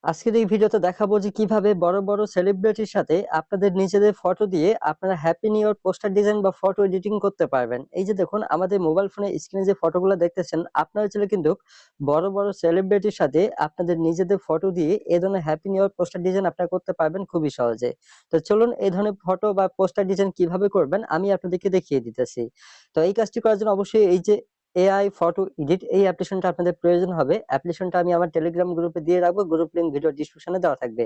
আজকের এই ভিডিওতে দেখাবো যে কিভাবে বড় বড় সেলিব্রিটির সাথে আপনাদের নিজেদের ফটো দিয়ে আপনারা happy new year poster design বা ফটো এডিটিং করতে পারবেন। এই যে দেখুন আমাদের মোবাইল ফোনে স্ক্রিনে যে ফটোগুলো দেখতেছেন আপনারা চাইলে কিন্তু বড় বড় সেলিব্রিটির সাথে আপনাদের নিজেদের ফটো দিয়ে এই ধরনের happy new year poster design আপনারা করতে পারবেন খুবই সহজে। তো চলুন এই ধরনের ফটো বা পোস্টার ডিজাইন কিভাবে করবেন আমি আপনাদেরকে দেখিয়ে দিতেছি। তো এই কাজটি করার জন্য অবশ্যই এই যে এআই ফটো এডিট এই অ্যাপ্লিকেশনটা আপনাদের প্রয়োজন হবে। অ্যাপ্লিকেশনটা আমি আমার টেলিগ্রাম গ্রুপে দিয়ে রাখবো। গ্রুপ লিংক ভিডিও ডেসক্রিপশনে দেওয়া থাকবে।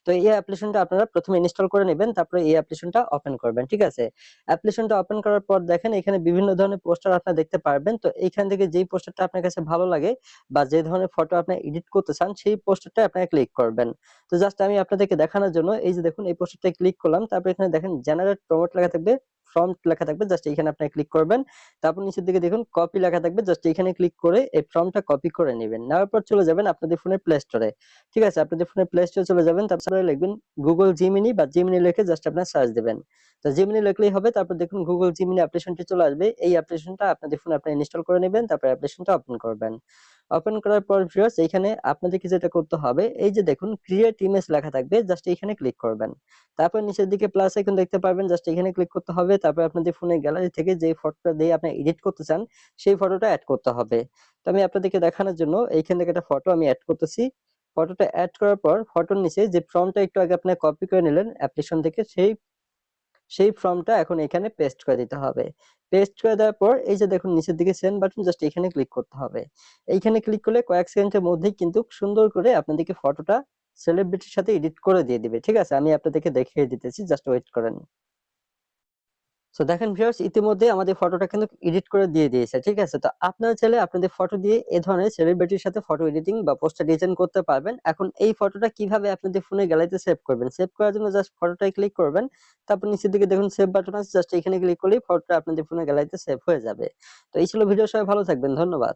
তো এই অ্যাপ্লিকেশনটা আপনারা ১ম এ ইনস্টল করে নেবেন। তারপরে এই অ্যাপ্লিকেশনটা ওপেন করবেন। ঠিক আছে? অ্যাপ্লিকেশনটা ওপেন করার পর দেখেন এখানে বিভিন্ন ধরনের পোস্টার আপনারা দেখতে পারবেন। তো এইখান থেকে যেই পোস্টারটা আপনার কাছে ভালো লাগে বা যে ধরনের ফটো আপনি এডিট করতে চান সেই পোস্টারটা আপনারা ক্লিক করবেন। তো জাস্ট আমি আপনাদেরকে দেখানোর জন্য এই যে দেখুন এই পোস্টারটায় ক্লিক করলাম। তারপর এখানে দেখেন জেনারেট প্রমোট লেখা থাকবে, প্রম্পট লেখা থাকবে। জাস্ট এখানে আপনারা ক্লিক করবেন। তারপর নিচের দিকে দেখুন কপি লেখা থাকবে। জাস্ট এখানে ক্লিক করে এই ফর্মটা কপি করে নিবেন। নেওয়ার পর চলে যাবেন আপনাদের ফোনের প্লে স্টোরে। ঠিক আছে? আপনাদের ফোনের প্লে স্টোরে চলে যাবেন। তারপরে লিখবেন Google Gemini বা Gemini লিখে জাস্ট আপনারা সার্চ দিবেন। তো Gemini লিখলেই হবে। তারপর দেখুন Google Gemini অ্যাপ্লিকেশনটি চলে আসবে। এই অ্যাপ্লিকেশনটা আপনাদের ফোনে আপনারা ইনস্টল করে নিবেন। তারপর অ্যাপ্লিকেশনটা ওপেন করবেন। ওপেন করার পর ভিউয়ার্স এইখানে আপনাদেরকে যেটা করতে হবে এই যে দেখুন ক্রিয়েট ইমেজ লেখা থাকবে। জাস্ট এইখানে ক্লিক করবেন। তারপর নিচের দিকে প্লাস আইকন দেখতে পারবেন। জাস্ট এখানে ক্লিক করতে হবে। তারপর আপনাদের ফোনের গ্যালারি থেকে যে ফটোটা দিয়ে আপনি এডিট করতে চান সেই ফটোটা এড করতে হবে। তো আমি আপনাদেরকে দেখানোর জন্য এইখান থেকে একটা ফটো আমি এড করতেছি। ফটোটা এড করার পর ফটোর নিচে যে ফর্মটা একটু আগে আপনি কপি করে নিলেন অ্যাপ্লিকেশন থেকে সেই ফর্মটা এখন এখানে পেস্ট করে দিতে হবে। পেস্ট করে দেওয়ার পর এই যে দেখুন নিচের দিকে সেন্ড বাটন জাস্ট এখানে ক্লিক করতে হবে। এইখানে ক্লিক করলে কয়েক সেকেন্ডের মধ্যেই কিন্তু সুন্দর করে আপনাদেরকে ফটোটা সেলিব্রিটির সাথে এডিট করে দিয়ে দিবে। ঠিক আছে? আমি আপনাদেরকে দেখিয়ে দিতেছি। জাস্ট ওয়েট করেন। সো দেখেন ভিউয়ার্স ইতিমধ্যে আমাদের ফটোটা কিন্তু এডিট করে দিয়ে দিয়েছে। ঠিক আছে? তো আপনারা চাইলে আপনাদের ফটো দিয়ে এ ধরনের সেলিব্রিটির সাথে ফটো এডিটিং বা পোস্টার ডিজাইন করতে পারবেন। এখন এই ফটোটা কিভাবে আপনাদের ফোনের গ্যালারিতে সেভ করবেন? সেভ করার জন্য জাস্ট ফটোটায় ক্লিক করবেন। তারপর নিচের দিকে দেখুন সেভ বাটন আছে। জাস্ট এখানে ক্লিক করলেই ফটোটা আপনাদের ফোনের গ্যালারিতে সেভ হয়ে যাবে। তো এই ছিল ভিডিও। সবাই ভালো থাকবেন। ধন্যবাদ।